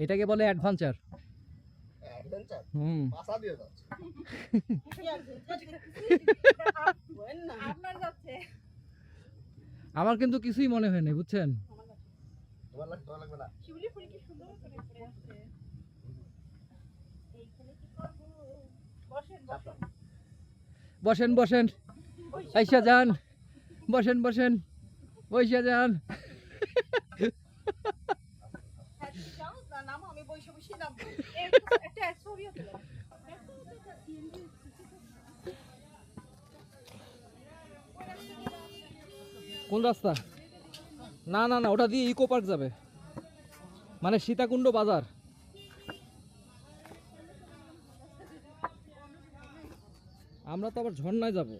এটাকে বলে adventure. Adventure হুম, পাশা দিয়ে যাচ্ছে। আপনার যাচ্ছে আমার কিন্তু কিছুই মনে হয় না, বুঝছেন? তোমার লাগবে না। শিউলি ফুল কি সুন্দর করে পড়ে আছে। এইখানে কি করব? বসেন বসেন বসেন বসেন, আইসা যান, বসেন বসেন, বইসা যান। হ্যাঁ তুমি যাও না নামো আমি বসে বসে নামবো একটা ছবিও তুলো কোন রাস্তা? না না না, ওটা দিয়ে ইকো পার্ক যাবে, মানে সীতাকুণ্ড বাজার। আমরা তো আবার ঝর্ণায় যাব।